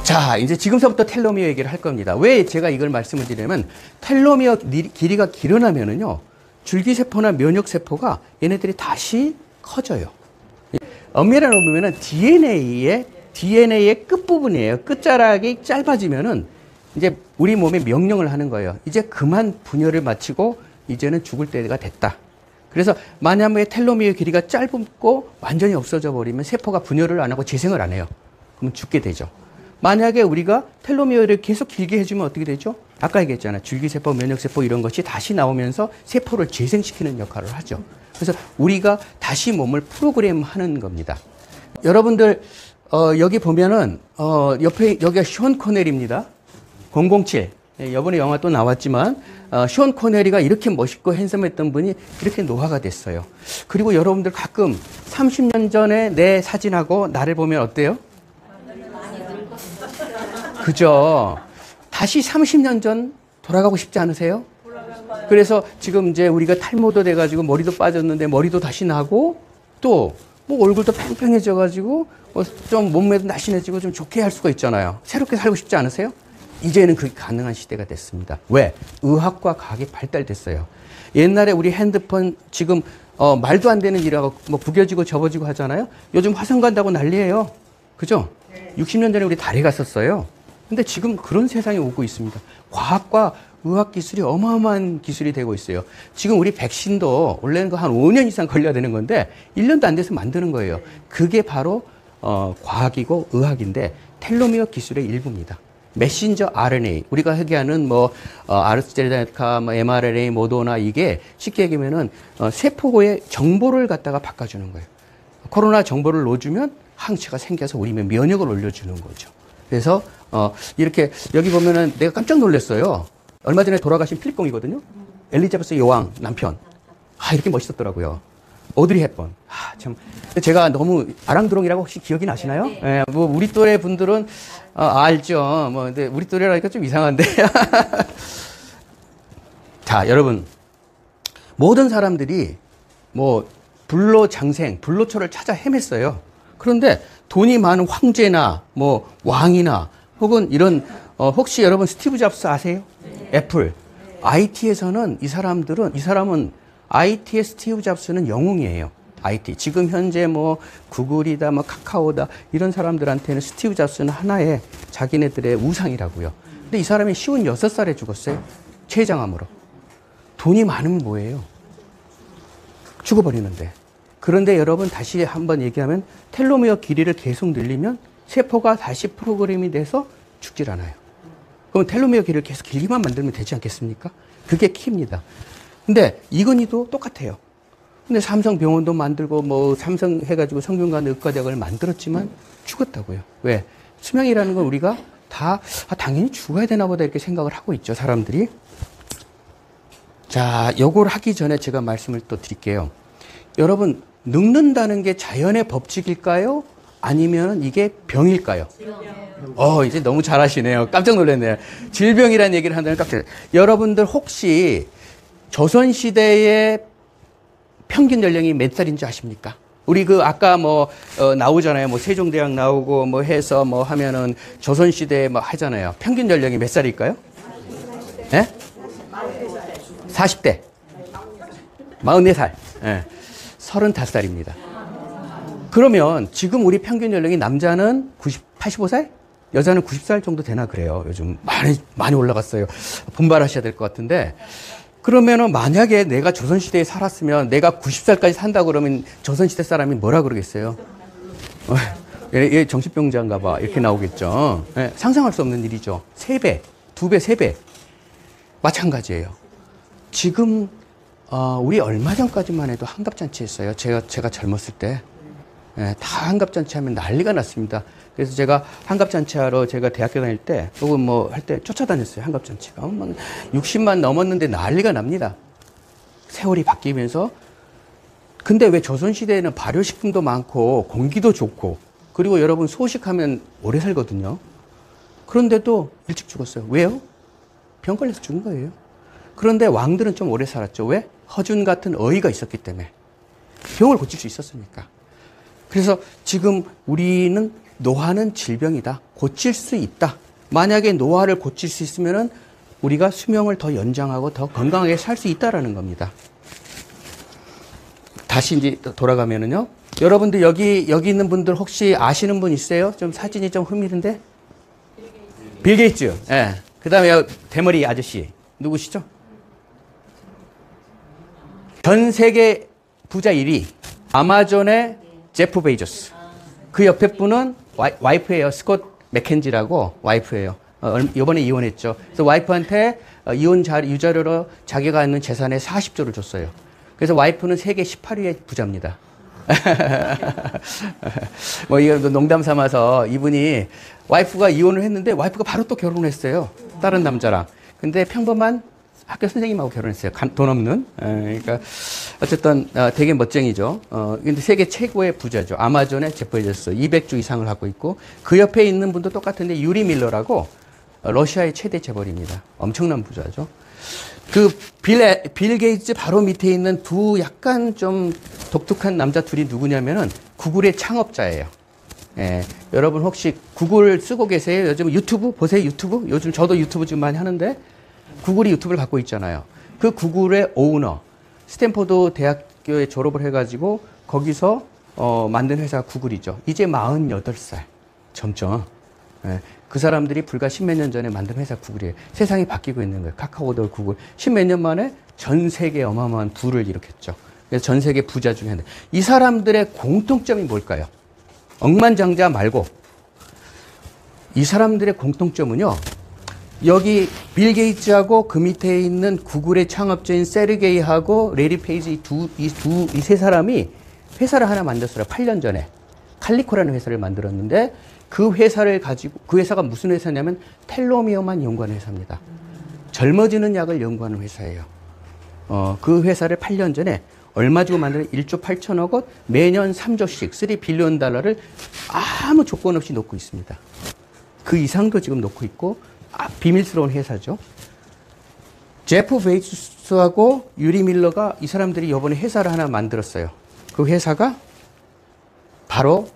자, 이제 지금서부터 텔로미어 얘기를 할 겁니다. 왜 제가 이걸 말씀을 드리냐면 텔로미어 길이가 길어나면은요, 줄기세포나 면역세포가 얘네들이 다시 커져요. 엄밀하게 보면은 DNA의 끝부분이에요. 끝자락이 짧아지면은 이제 우리 몸에 명령을 하는 거예요. 이제 그만 분열을 마치고 이제는 죽을 때가 됐다. 그래서 만약에 텔로미어 길이가 짧고 완전히 없어져 버리면 세포가 분열을 안 하고 재생을 안 해요. 그러면 죽게 되죠. 만약에 우리가 텔로미어를 계속 길게 해주면 어떻게 되죠? 아까 얘기했잖아요. 줄기세포, 면역세포 이런 것이 다시 나오면서 세포를 재생시키는 역할을 하죠. 그래서 우리가 다시 몸을 프로그램하는 겁니다. 여러분들 여기 보면은 옆에 여기가 션 코넬입니다. 007. 이번에 영화 또 나왔지만 션 코넬이가 이렇게 멋있고 핸섬했던 분이 이렇게 노화가 됐어요. 그리고 여러분들 가끔 30년 전에 내 사진하고 나를 보면 어때요? 그죠? 다시 30년 전 돌아가고 싶지 않으세요? 그래서 지금 이제 우리가 탈모도 돼가지고 머리도 빠졌는데 머리도 다시 나고 또 뭐 얼굴도 팽팽해져가지고 좀 몸매도 날씬해지고 좀 좋게 할 수가 있잖아요. 새롭게 살고 싶지 않으세요? 이제는 그게 가능한 시대가 됐습니다. 왜? 의학과 과학이 발달됐어요. 옛날에 우리 핸드폰 지금 말도 안 되는 일하고 뭐 구겨지고 접어지고 하잖아요. 요즘 화성 간다고 난리예요. 그죠? 60년 전에 우리 달에 갔었어요. 근데 지금 그런 세상이 오고 있습니다. 과학과 의학 기술이 어마어마한 기술이 되고 있어요. 지금 우리 백신도 원래는 한 5년 이상 걸려야 되는 건데 1년도 안 돼서 만드는 거예요. 그게 바로 과학이고 의학인데 텔로미어 기술의 일부입니다. 메신저 RNA, 우리가 얘기하는 아스트라제네카, mRNA, 모더나 이게 쉽게 얘기하면은 세포의 정보를 갖다가 바꿔주는 거예요. 코로나 정보를 넣어주면 항체가 생겨서 우리 면역을 올려주는 거죠. 그래서 이렇게 여기 보면은 내가 깜짝 놀랐어요. 얼마 전에 돌아가신 필립공이거든요. 엘리자베스 여왕 남편. 이렇게 멋있었더라고요. 오드리 헵번. 참. 제가 너무 아랑드롱이라고 혹시 기억이 나시나요? 네. 뭐 우리 또래 분들은 알죠. 근데 우리 또래라니까 좀 이상한데. 자, 여러분. 모든 사람들이 불로장생, 불로초를 찾아 헤맸어요. 그런데 돈이 많은 황제나 왕이나 혹은 이런 혹시 여러분 스티브 잡스 아세요? 애플. IT에서는 이 사람은 IT의 스티브 잡스는 영웅이에요. IT. 지금 현재 구글이다, 카카오다, 이런 사람들한테는 스티브 잡스는 하나의 자기네들의 우상이라고요. 근데 이 사람이 56살에 죽었어요. 췌장암으로. 돈이 많으면 뭐예요? 죽어버리는데. 그런데 여러분 다시 한번 얘기하면 텔로미어 길이를 계속 늘리면 세포가 다시 프로그램이 돼서 죽질 않아요. 그럼 텔로미어 길이를 계속 길게만 만들면 되지 않겠습니까? 그게 키입니다. 근데 이건희도 똑같아요. 근데 삼성병원도 만들고 삼성 해가지고 성균관 의과대학을 만들었지만 죽었다고요. 왜? 수명이라는 건 우리가 다 당연히 죽어야 되나 보다 이렇게 생각을 하고 있죠, 사람들이. 자, 요걸 하기 전에 제가 말씀을 또 드릴게요. 여러분, 늙는다는 게 자연의 법칙일까요? 아니면 이게 병일까요? 이제 너무 잘하시네요. 깜짝 놀랐네요. 질병이라는 얘기를 한다면 깜짝 놀랐어요. 여러분들 혹시 조선시대의 평균 연령이 몇 살인 줄 아십니까? 우리 아까 나오잖아요. 세종대왕 나오고 해서 하면은 조선시대에 하잖아요. 평균 연령이 몇 살일까요? 예? 40대. 44살. 예. 35살입니다. 그러면 지금 우리 평균 연령이 남자는 85살? 여자는 90살 정도 되나 그래요. 요즘 많이 올라갔어요. 분발하셔야 될 것 같은데. 그러면은 만약에 내가 조선시대에 살았으면 내가 90살까지 산다 그러면 조선시대 사람이 뭐라 그러겠어요? 얘 정신병자인가 봐. 이렇게 나오겠죠. 네, 상상할 수 없는 일이죠. 3배, 2배, 3배. 마찬가지예요. 지금 우리 얼마 전까지만 해도 한갑잔치 했어요. 제가 젊었을 때. 네, 다 한갑잔치 하면 난리가 났습니다. 그래서 제가 한갑잔치하러 제가 대학교 다닐 때 혹은 할 때 쫓아다녔어요. 한갑잔치가 60만 넘었는데 난리가 납니다. 세월이 바뀌면서. 근데 왜 조선시대에는 발효식품도 많고 공기도 좋고 그리고 여러분 소식하면 오래 살거든요. 그런데도 일찍 죽었어요. 왜요? 병 걸려서 죽은 거예요. 그런데 왕들은 좀 오래 살았죠. 왜? 허준 같은 어이가 있었기 때문에. 병을 고칠 수 있었으니까. 그래서 지금 우리는 노화는 질병이다. 고칠 수 있다. 만약에 노화를 고칠 수 있으면은 우리가 수명을 더 연장하고 더 건강하게 살 수 있다라는 겁니다. 다시 이제 돌아가면은요. 여러분들 여기 있는 분들 혹시 아시는 분 있어요? 좀 사진이 좀 흐미는데? 빌 게이츠. 예. 그다음에 대머리 아저씨. 누구시죠? 전 세계 부자 1위. 아마존의 제프 베이조스. 그 옆에 분은 와이프예요. 스콧 맥켄지라고 와이프예요. 이번에 이혼했죠. 그래서 와이프한테 이혼 유자료로 자기가 갖는 재산의 40조를 줬어요. 그래서 와이프는 세계 18위의 부자입니다. 뭐 이거 농담 삼아서 이분이 와이프가 이혼을 했는데 와이프가 바로 또 결혼했어요. 다른 남자랑. 근데 평범한 학교 선생님하고 결혼했어요. 돈 없는. 그러니까 어쨌든 되게 멋쟁이죠. 근데 세계 최고의 부자죠. 아마존의 제프 베조스 200주 이상을 갖고 있고 그 옆에 있는 분도 똑같은데 유리 밀러라고 러시아의 최대 재벌입니다. 엄청난 부자죠. 그 빌 게이츠 바로 밑에 있는 두 약간 좀 독특한 남자 둘이 누구냐면은 구글의 창업자예요. 예, 여러분 혹시 구글 쓰고 계세요? 요즘 유튜브 보세요. 유튜브? 요즘 저도 유튜브 지금 많이 하는데 구글이 유튜브를 갖고 있잖아요. 그 구글의 오너 스탠포드 대학교에 졸업을 해가지고 거기서 만든 회사가 구글이죠. 이제 48살 점점. 예, 그 사람들이 불과 십몇 년 전에 만든 회사 구글이에요. 세상이 바뀌고 있는 거예요. 카카오도 구글. 십몇 년 만에 전 세계 어마어마한 부를 일으켰죠. 그래서 전 세계 부자 중에 하나. 이 사람들의 공통점이 뭘까요? 억만장자 말고 이 사람들의 공통점은요. 여기 빌 게이츠하고 그 밑에 있는 구글의 창업자인 세르게이하고 레리 페이지 이 세 사람이 회사를 하나 만들었어요. 8년 전에. 칼리코라는 회사를 만들었는데 그 회사를 가지고 그 회사가 무슨 회사냐면 텔로미어만 연구하는 회사입니다. 젊어지는 약을 연구하는 회사예요. 그 회사를 8년 전에 얼마 주고 만드는 1조 8천억 원 매년 3조씩 3빌리언 달러를 아무 조건 없이 놓고 있습니다. 그 이상도 지금 놓고 있고 비밀스러운 회사죠. 제프 베이조스하고 유리 밀러가 이 사람들이 이번에 회사를 하나 만들었어요. 그 회사가 바로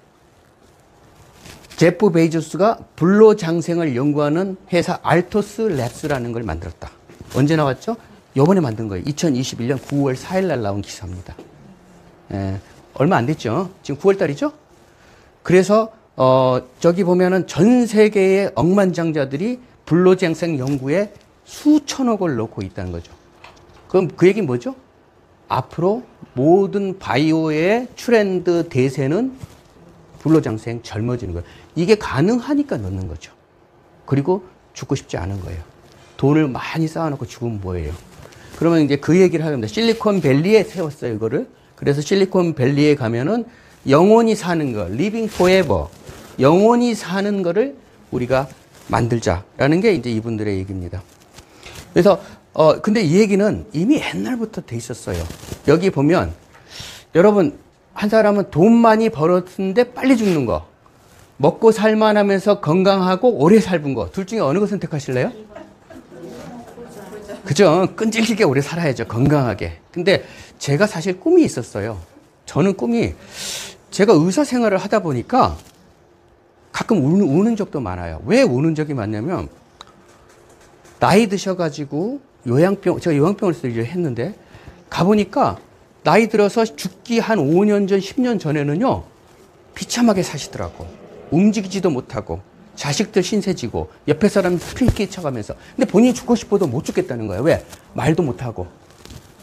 제프 베이조스가 불로장생을 연구하는 회사 알토스 랩스라는 걸 만들었다. 언제 나왔죠? 이번에 만든 거예요. 2021년 9월 4일 날 나온 기사입니다. 얼마 안 됐죠? 지금 9월 달이죠? 그래서 저기 보면은 전 세계의 억만장자들이 불로장생 연구에 수천억을 넣고 있다는 거죠. 그럼 그 얘기는 뭐죠? 앞으로 모든 바이오의 트렌드 대세는 불로장생 젊어지는 거예요. 이게 가능하니까 넣는 거죠. 그리고 죽고 싶지 않은 거예요. 돈을 많이 쌓아놓고 죽으면 뭐예요? 그러면 이제 그 얘기를 하겠습니다. 실리콘밸리에 세웠어요, 이거를. 그래서 실리콘밸리에 가면은 영원히 사는 거, living forever. 영원히 사는 거를 우리가 만들자라는 게 이제 이분들의 얘기입니다. 그래서, 근데 이 얘기는 이미 옛날부터 돼 있었어요. 여기 보면, 여러분, 한 사람은 돈 많이 벌었는데 빨리 죽는 거. 먹고 살만하면서 건강하고 오래 살은 거. 둘 중에 어느 거 선택하실래요? 그죠? 끈질기게 오래 살아야죠. 건강하게. 근데 제가 사실 꿈이 있었어요. 저는 꿈이 제가 의사 생활을 하다 보니까 가끔 우는 적도 많아요. 왜 우는 적이 많냐면 나이 드셔가지고 제가 요양병원에서 일을 했는데 가보니까 나이 들어서 죽기 한 5년 전, 10년 전에는요, 비참하게 사시더라고. 움직이지도 못하고, 자식들 신세지고, 옆에 사람 피 끼쳐가면서. 근데 본인이 죽고 싶어도 못 죽겠다는 거예요. 왜? 말도 못하고.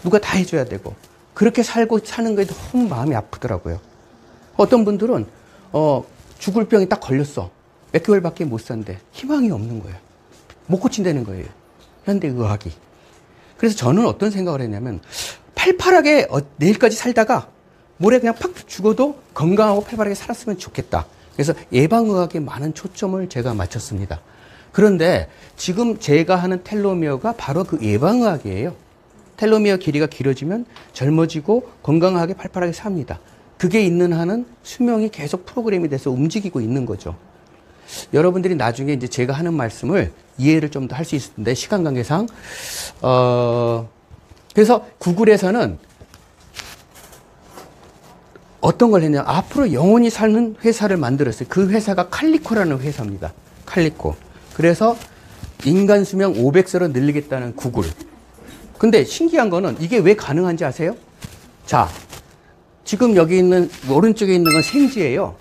누가 다 해줘야 되고. 그렇게 살고 사는 거에 너무 마음이 아프더라고요. 어떤 분들은, 죽을 병이 딱 걸렸어. 몇 개월밖에 못 산대. 희망이 없는 거예요. 못 고친다는 거예요. 현대의학이. 그래서 저는 어떤 생각을 했냐면, 팔팔하게 내일까지 살다가 모레 그냥 팍 죽어도 건강하고 팔팔하게 살았으면 좋겠다. 그래서 예방의학에 많은 초점을 제가 맞췄습니다. 그런데 지금 제가 하는 텔로미어가 바로 그 예방의학이에요. 텔로미어 길이가 길어지면 젊어지고 건강하게 팔팔하게 삽니다. 그게 있는 한은 수명이 계속 프로그램이 돼서 움직이고 있는 거죠. 여러분들이 나중에 이제 제가 하는 말씀을 이해를 좀 더 할 수 있을 텐데 시간 관계상 그래서 구글에서는 어떤 걸 했냐. 앞으로 영원히 사는 회사를 만들었어요. 그 회사가 칼리코라는 회사입니다. 칼리코. 그래서 인간 수명 500세로 늘리겠다는 구글. 근데 신기한 거는 이게 왜 가능한지 아세요? 자, 지금 여기 있는, 오른쪽에 있는 건 생쥐예요.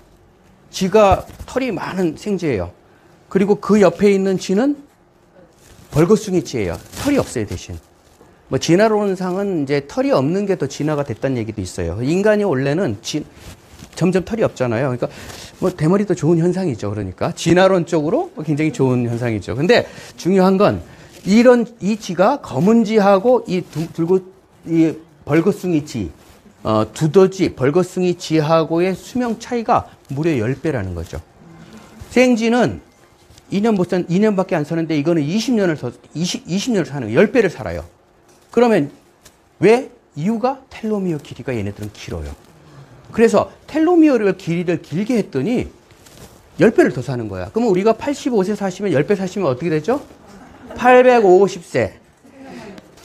쥐가 털이 많은 생쥐예요. 그리고 그 옆에 있는 쥐는 벌거숭이 쥐예요. 털이 없어요, 대신. 뭐 진화론상은 이제 털이 없는 게 더 진화가 됐다는 얘기도 있어요. 인간이 원래는 점점 털이 없잖아요. 그러니까 뭐 대머리도 좋은 현상이죠. 그러니까 진화론적으로 굉장히 좋은 현상이죠. 근데 중요한 건 이 쥐가 검은 쥐하고 이 벌거숭이 쥐, 두더지, 벌거숭이 쥐하고의 수명 차이가 무려 10배라는 거죠. 생쥐는 2년밖에 안 사는데 이거는 20년을 사는 거예요. 10배를 살아요. 그러면 왜? 이유가 텔로미어 길이가 얘네들은 길어요. 그래서 텔로미어를 길이를 길게 했더니 10배를 더 사는 거야. 그러면 우리가 85세 사시면 10배 사시면 어떻게 되죠? 850세.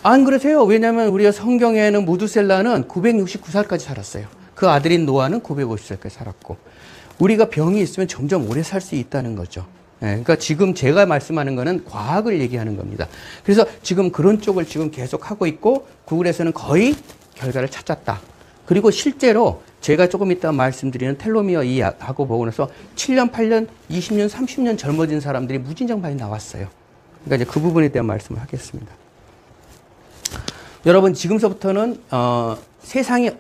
안 그러세요? 왜냐하면 우리가 성경에는 무두셀라는 969살까지 살았어요. 그 아들인 노아는 950살까지 살았고 우리가 병이 있으면 점점 오래 살 수 있다는 거죠. 그러니까 지금 제가 말씀하는 거는 과학을 얘기하는 겁니다. 그래서 지금 그런 쪽을 지금 계속 하고 있고 구글에서는 거의 결과를 찾았다. 그리고 실제로 제가 조금 이따 말씀드리는 텔로미어 이 약하고 보고 나서 7년, 8년, 20년, 30년 젊어진 사람들이 무진장 많이 나왔어요. 그러니까 이제 그 부분에 대한 말씀을 하겠습니다. 여러분 지금서부터는 세상이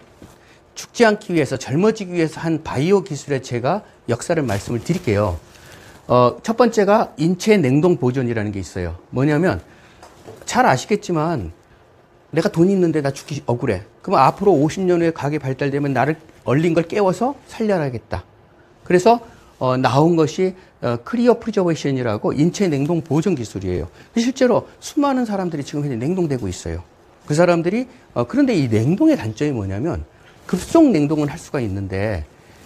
죽지 않기 위해서 젊어지기 위해서 한 바이오 기술의 제가 역사를 말씀을 드릴게요. 첫 번째가 인체 냉동 보존이라는 게 있어요. 뭐냐면 잘 아시겠지만 내가 돈이 있는데 나 죽기 억울해. 그럼 앞으로 50년 후에 과학이 발달되면 나를 얼린 걸 깨워서 살려야겠다. 그래서 나온 것이 크리어 프리저베이션이라고 인체 냉동 보존 기술이에요. 실제로 수많은 사람들이 지금 현재 냉동되고 있어요. 그 사람들이 그런데 이 냉동의 단점이 뭐냐면 급속 냉동은 할 수가 있는데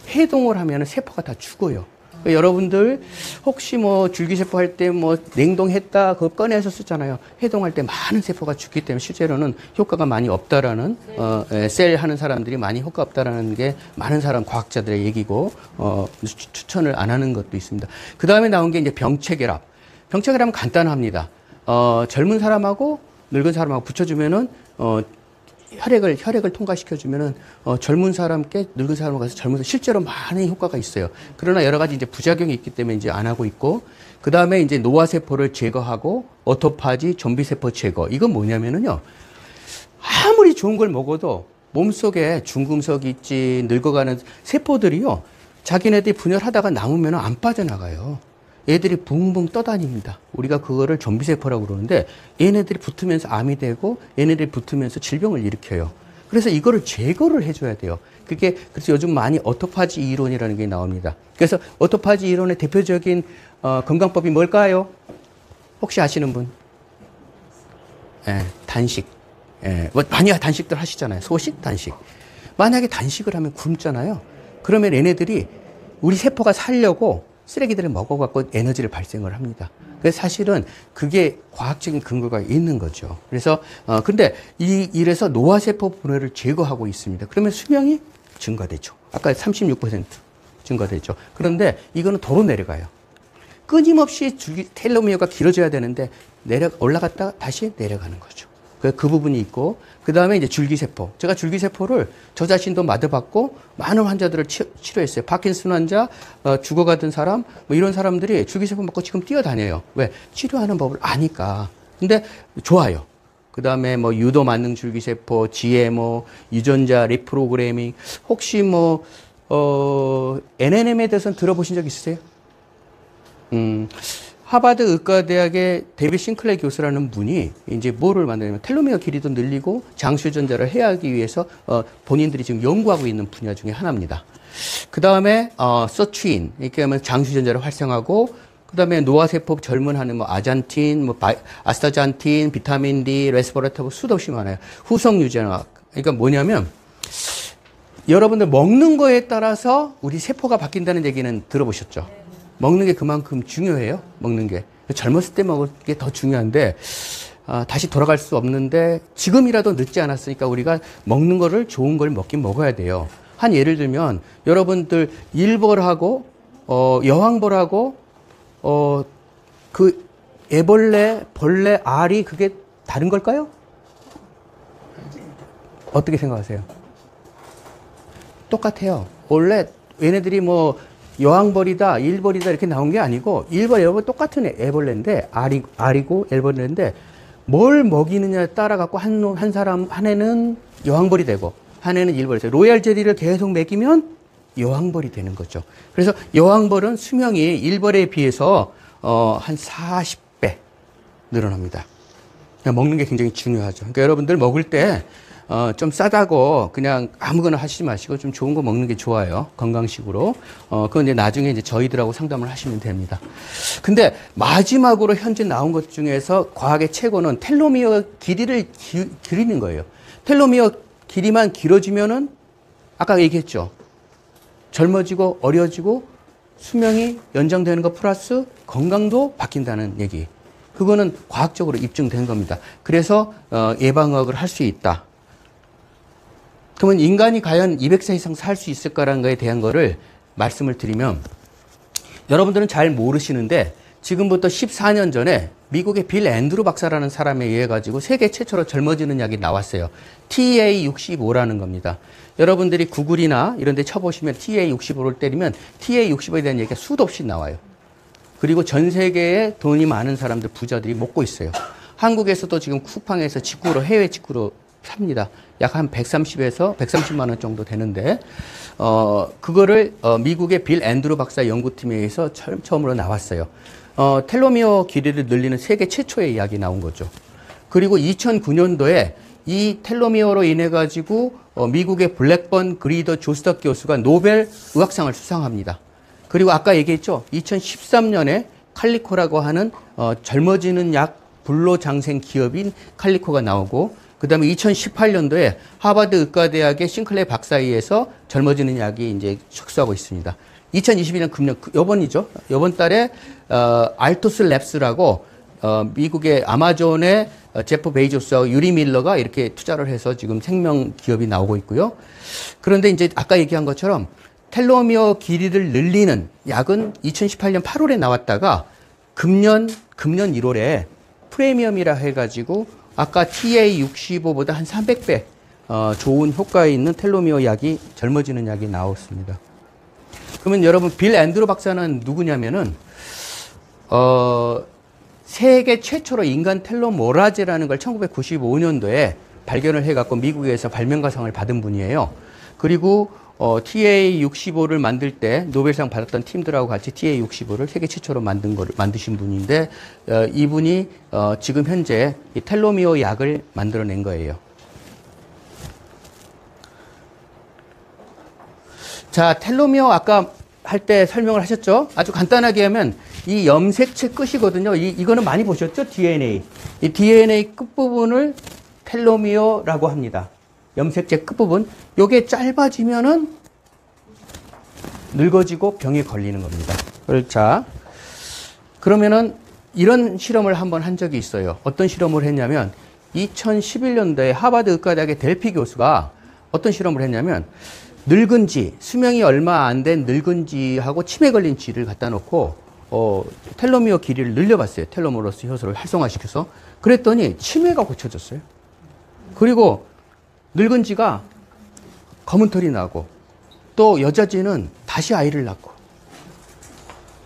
해동을 하면 세포가 다 죽어요. 그러니까 여러분들 혹시 뭐 줄기세포 할 때 뭐 냉동했다 그거 꺼내서 쓰잖아요. 해동할 때 많은 세포가 죽기 때문에 실제로는 효과가 많이 없다라는 셀 하는 사람들이 많이 효과 없다라는 게 많은 사람 과학자들의 얘기고 추천을 안 하는 것도 있습니다. 그 다음에 나온 게 이제 병체결합. 병체결합은 간단합니다. 젊은 사람하고 늙은 사람하고 붙여주면은 혈액을 통과시켜주면은 젊은 사람께 늙은 사람으로 가서 젊은 실제로 많은 효과가 있어요. 그러나 여러 가지 이제 부작용이 있기 때문에 이제 안 하고 있고 그 다음에 이제 노화세포를 제거하고 오토파지 좀비세포 제거. 이건 뭐냐면은요. 아무리 좋은 걸 먹어도 몸속에 중금속이 있지 늙어가는 세포들이요. 자기네들이 분열하다가 남으면 안 빠져나가요. 얘들이 붕붕 떠다닙니다. 우리가 그거를 좀비세포라고 그러는데 얘네들이 붙으면서 암이 되고 얘네들이 붙으면서 질병을 일으켜요. 그래서 이거를 제거를 해줘야 돼요. 그래서 요즘 많이 오토파지 이론이라는 게 나옵니다. 그래서 오토파지 이론의 대표적인 건강법이 뭘까요? 혹시 아시는 분? 단식. 뭐 많이 단식들 하시잖아요. 소식, 단식. 만약에 단식을 하면 굶잖아요. 그러면 얘네들이 우리 세포가 살려고 쓰레기들을 먹어갖고 에너지를 발생을 합니다. 그래서 사실은 그게 과학적인 근거가 있는 거죠. 그래서, 근데 이래서 노화세포 분해를 제거하고 있습니다. 그러면 수명이 증가되죠. 아까 36% 증가되죠. 그런데 이거는 도로 내려가요. 끊임없이 텔로미어가 길어져야 되는데 올라갔다가 다시 내려가는 거죠. 그 부분이 있고, 그 다음에 이제 줄기세포. 제가 줄기세포를 저 자신도 맞아봤고, 많은 환자들을 치료했어요. 파킨슨 환자, 죽어가던 사람, 뭐 이런 사람들이 줄기세포 맞고 지금 뛰어다녀요. 왜? 치료하는 법을 아니까. 근데 좋아요. 그 다음에 뭐 유도 만능 줄기세포, GMO, 유전자 리프로그래밍, 혹시 뭐, NNM에 대해서는 들어보신 적 있으세요? 하버드 의과대학의 데이비드 싱클레 교수라는 분이 이제 뭐를 만드냐면 텔로미어 길이도 늘리고 장수 유전자를 해하기 위해서 본인들이 지금 연구하고 있는 분야 중에 하나입니다. 그 다음에 서추인 이렇게 하면 장수 유전자를 활성하고 그 다음에 노화세포 젊은하는 뭐 아잔틴, 뭐 아스타잔틴, 비타민 D, 레스버라토브 수도 없이 많아요. 후성 유전학. 그러니까 뭐냐면 여러분들 먹는 거에 따라서 우리 세포가 바뀐다는 얘기는 들어보셨죠? 먹는 게 그만큼 중요해요. 먹는 게. 젊었을 때 먹을 게 더 중요한데 다시 돌아갈 수 없는데 지금이라도 늦지 않았으니까 우리가 먹는 거를 좋은 걸 먹긴 먹어야 돼요. 한 예를 들면 여러분들 일벌하고 여왕벌하고 그 애벌레, 벌레, 알이 그게 다른 걸까요? 어떻게 생각하세요? 똑같아요. 원래 얘네들이 뭐 여왕벌이다, 일벌이다 이렇게 나온 게 아니고 일벌, 여벌 똑같은 애벌레인데 알이고 애벌레인데 뭘 먹이느냐에 따라 갖고 한 사람 한 애는 여왕벌이 되고 한 애는 일벌이 되고 로얄 젤리를 계속 먹이면 여왕벌이 되는 거죠. 그래서 여왕벌은 수명이 일벌에 비해서 한 40배 늘어납니다. 먹는 게 굉장히 중요하죠. 그러니까 여러분들 먹을 때 좀 싸다고 그냥 아무거나 하시지 마시고 좀 좋은 거 먹는 게 좋아요. 건강식으로. 그건 이제 나중에 이제 저희들하고 상담을 하시면 됩니다. 근데 마지막으로 현재 나온 것 중에서 과학의 최고는 텔로미어 길이를 길이는 거예요. 텔로미어 길이만 길어지면은 아까 얘기했죠. 젊어지고 어려지고 수명이 연장되는 것 플러스 건강도 바뀐다는 얘기. 그거는 과학적으로 입증된 겁니다. 그래서 예방학을 할 수 있다. 그러면 인간이 과연 200세 이상 살 수 있을까라는 거에 대한 거를 말씀을 드리면 여러분들은 잘 모르시는데 지금부터 14년 전에 미국의 빌 앤드루 박사라는 사람에 의해 가지고 세계 최초로 젊어지는 약이 나왔어요. TA65라는 겁니다. 여러분들이 구글이나 이런 데 쳐보시면 TA65를 때리면 TA65에 대한 얘기가 수도 없이 나와요. 그리고 전 세계에 돈이 많은 사람들, 부자들이 먹고 있어요. 한국에서도 지금 쿠팡에서 직구로, 해외 직구로 삽니다. 약 한 130에서 130만 원 정도 되는데, 그거를 미국의 빌 앤드루 박사 연구팀에 의해서 처음으로 나왔어요. 텔로미어 길이를 늘리는 세계 최초의 약이 나온 거죠. 그리고 2009년도에 이 텔로미어로 인해 가지고 미국의 블랙번 그리더 조스덕 교수가 노벨 의학상을 수상합니다. 그리고 아까 얘기했죠. 2013년에 칼리코라고 하는 젊어지는 약 불로장생 기업인 칼리코가 나오고 그 다음에 2018년도에 하버드 의과대학의 싱클레 박사에 의해서 젊어지는 약이 이제 척수하고 있습니다. 2022년 금년, 요번이죠. 요번 달에, 알토스 랩스라고, 미국의 아마존의 제프 베이조스하고 유리 밀러가 이렇게 투자를 해서 지금 생명 기업이 나오고 있고요. 그런데 이제 아까 얘기한 것처럼 텔로미어 길이를 늘리는 약은 2018년 8월에 나왔다가 금년 1월에 프리미엄이라 해가지고 아까 TA65보다 한 300배 좋은 효과가 있는 텔로미어 약이 젊어지는 약이 나왔습니다. 그러면 여러분 빌 앤드루 박사는 누구냐면은 세계 최초로 인간 텔로모라제라는 걸 1995년도에 발견을 해갖고 미국에서 발명가상을 받은 분이에요. 그리고 TA65를 만들 때 노벨상 받았던 팀들하고 같이 TA65를 세계 최초로 만드신 분인데, 이분이, 지금 현재 이 텔로미어 약을 만들어낸 거예요. 자, 텔로미어 아까 할 때 설명을 하셨죠? 아주 간단하게 하면 이 염색체 끝이거든요. 이거는 많이 보셨죠? DNA. 이 DNA 끝부분을 텔로미어라고 합니다. 염색체 끝부분. 요게 짧아지면은 늙어지고 병에 걸리는 겁니다. 자, 그러면은 이런 실험을 한번 한 적이 있어요. 어떤 실험을 했냐면 2011년도에 하버드 의과대학의 델피 교수가 어떤 실험을 했냐면 늙은 쥐, 수명이 얼마 안 된 늙은 쥐하고 치매 걸린 쥐를 갖다 놓고 텔로미어 길이를 늘려봤어요. 텔로모러스 효소를 활성화시켜서. 그랬더니 치매가 고쳐졌어요. 그리고 늙은 쥐가 검은 털이 나고 또 여자쥐는 다시 아이를 낳고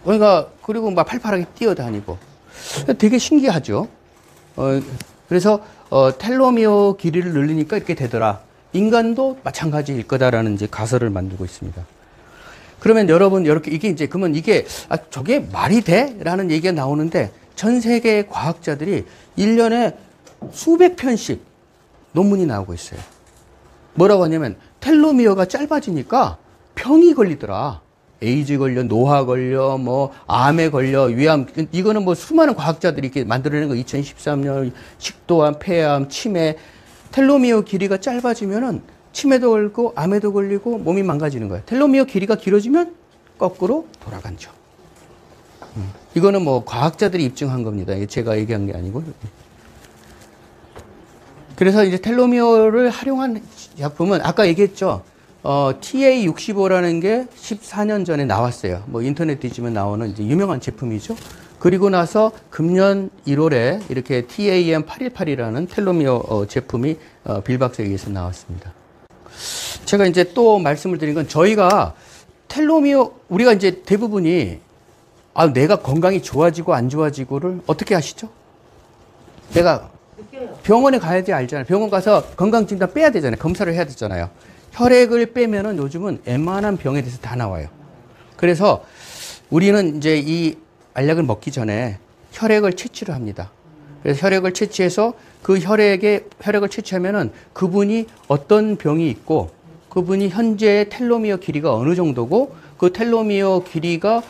그러니까 그리고 막 팔팔하게 뛰어다니고 되게 신기하죠. 그래서 텔로미어 길이를 늘리니까 이렇게 되더라. 인간도 마찬가지일 거다라는 이제 가설을 만들고 있습니다. 그러면 여러분 이렇게 이게 이제 그러면 이게 저게 말이 돼? 라는 얘기가 나오는데 전 세계의 과학자들이 1년에 수백 편씩 논문이 나오고 있어요. 뭐라고 하냐면 텔로미어가 짧아지니까 병이 걸리더라. 에이즈 걸려, 노화 걸려, 뭐 암에 걸려, 위암. 이거는 뭐 수많은 과학자들이 이렇게 만들어낸 거 2013년 식도암, 폐암, 치매. 텔로미어 길이가 짧아지면은 치매도 걸리고 암에도 걸리고 몸이 망가지는 거예요. 텔로미어 길이가 길어지면 거꾸로 돌아간죠. 이거는 뭐 과학자들이 입증한 겁니다. 제가 얘기한 게 아니고. 그래서 이제 텔로미어를 활용한 약품은 아까 얘기했죠. TA65라는 게 14년 전에 나왔어요. 뭐 인터넷 뒤지면 나오는 이제 유명한 제품이죠. 그리고 나서 금년 1월에 이렇게 TAM818이라는 텔로미어 제품이 빌 박사에 의해서 나왔습니다. 제가 이제 또 말씀을 드린 건 저희가 텔로미어, 우리가 이제 대부분이 내가 건강이 좋아지고 안 좋아지고를 어떻게 아시죠? 내가 병원에 가야지 알잖아요. 병원 가서 건강진단 빼야 되잖아요. 검사를 해야 되잖아요. 혈액을 빼면은 요즘은 웬만한 병에 대해서 다 나와요. 그래서 우리는 이제 이 알약을 먹기 전에 혈액을 채취를 합니다. 그래서 혈액을 채취해서 그 혈액을 채취하면은 그분이 어떤 병이 있고 그분이 현재 텔로미어 길이가 어느 정도고 그 텔로미어 길이가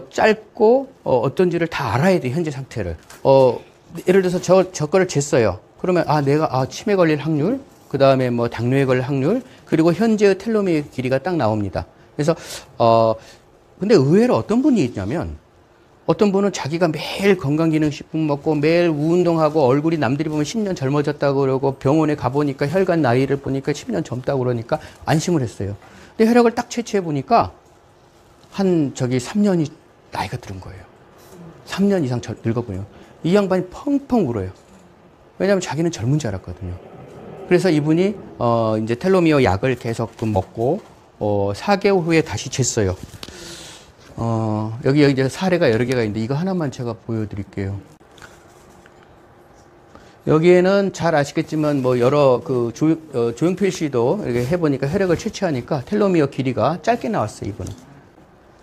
짧고 어떤지를 다 알아야 돼요. 현재 상태를. 예를 들어서 저 거를 쟀어요. 그러면 내가 치매 걸릴 확률, 그 다음에 뭐 당뇨에 걸릴 확률, 그리고 현재의 텔로미어 길이가 딱 나옵니다. 그래서 근데 의외로 어떤 분이 있냐면 어떤 분은 자기가 매일 건강기능식품 먹고 매일 운동하고 얼굴이 남들이 보면 10년 젊어졌다고 그러고 병원에 가보니까 혈관 나이를 보니까 10년 젊다고 그러니까 안심을 했어요. 근데 혈액을 딱 채취해 보니까 3년이 나이가 들은 거예요. 3년 이상 늙어 보여요. 이 양반이 펑펑 울어요. 왜냐하면 자기는 젊은 줄 알았거든요. 그래서 이분이 이제 텔로미어 약을 계속 먹고 4개월 후에 다시 쟀어요. 여기 이제 사례가 여러 개가 있는데 이거 하나만 제가 보여드릴게요. 여기에는 잘 아시겠지만 뭐 여러 조용필 씨도 이렇게 해보니까 혈액을 채취하니까 텔로미어 길이가 짧게 나왔어요. 이분은.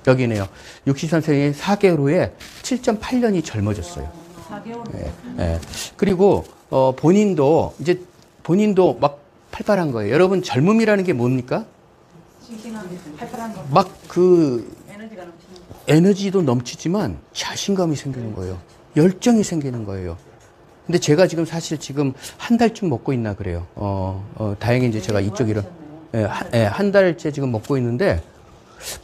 여기네요. 63세에 4개월 후에 7.8년이 젊어졌어요. 4개월. 예. 그리고 본인도 막 팔팔한 거예요. 여러분 젊음이라는 게 뭡니까? 싱싱한 팔팔한 거. 막 에너지가 넘치는 거. 에너지도 넘치지만 자신감이 생기는 거예요. 열정이 생기는 거예요. 근데 제가 사실 한 달쯤 먹고 있나 그래요. 다행히 이제 제가 이쪽이라 한 달째 지금 먹고 있는데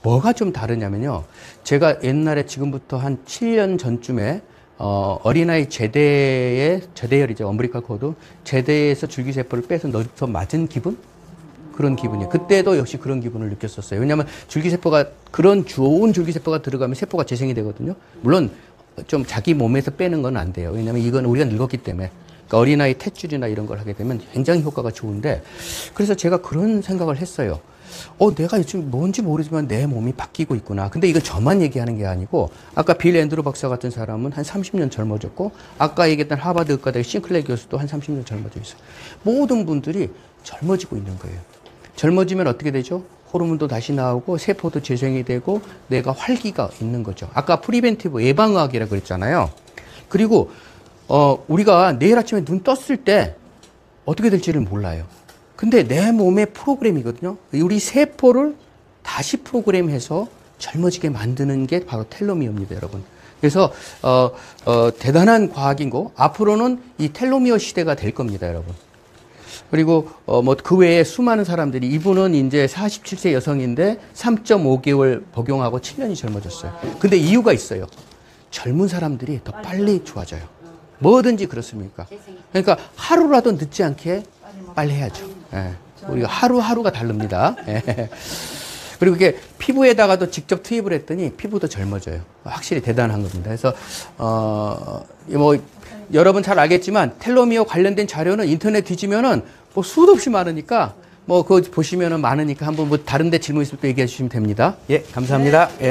뭐가 좀 다르냐면요. 제가 옛날에 지금부터 한 7년 전쯤에 어린아이 제대열이죠. 엄브리컬 코드. 제대에서 줄기세포를 빼서 넣어서 맞은 기분? 그런 기분이에요. 그때도 역시 그런 기분을 느꼈었어요. 왜냐하면 그런 좋은 줄기세포가 들어가면 세포가 재생이 되거든요. 물론 좀 자기 몸에서 빼는 건 안 돼요. 왜냐하면 이건 우리가 늙었기 때문에. 그러니까 어린아이 탯줄이나 이런 걸 하게 되면 굉장히 효과가 좋은데 그래서 제가 그런 생각을 했어요. 내가 지금 뭔지 모르지만 내 몸이 바뀌고 있구나. 근데 이건 저만 얘기하는 게 아니고 아까 빌 앤드루 박사 같은 사람은 한 30년 젊어졌고 아까 얘기했던 하버드 의과대 싱클레 교수도 한 30년 젊어져 있어요. 모든 분들이 젊어지고 있는 거예요. 젊어지면 어떻게 되죠? 호르몬도 다시 나오고 세포도 재생이 되고 내가 활기가 있는 거죠. 아까 프리벤티브 예방의학이라고 그랬잖아요. 그리고 우리가 내일 아침에 눈 떴을 때 어떻게 될지를 몰라요. 근데 내 몸의 프로그램이거든요. 우리 세포를 다시 프로그램해서 젊어지게 만드는 게 바로 텔로미어입니다, 여러분. 그래서 대단한 과학인 거. 앞으로는 이 텔로미어 시대가 될 겁니다, 여러분. 그리고 그 외에 수많은 사람들이 이분은 이제 47세 여성인데 3.5개월 복용하고 7년이 젊어졌어요. 근데 이유가 있어요. 젊은 사람들이 더 빨리 좋아져요. 뭐든지 그렇습니까? 그러니까 하루라도 늦지 않게 빨리 해야죠. 예. 우리가 하루하루가 다릅니다. 예. 그리고 이게 피부에다가도 직접 투입을 했더니 피부도 젊어져요. 확실히 대단한 겁니다. 그래서 여러분 잘 알겠지만 텔로미어 관련된 자료는 인터넷 뒤지면은 수도 없이 많으니까 그거 보시면은 많으니까 한번 다른데 질문 있으면 또 얘기해 주시면 됩니다. 예, 감사합니다. 예.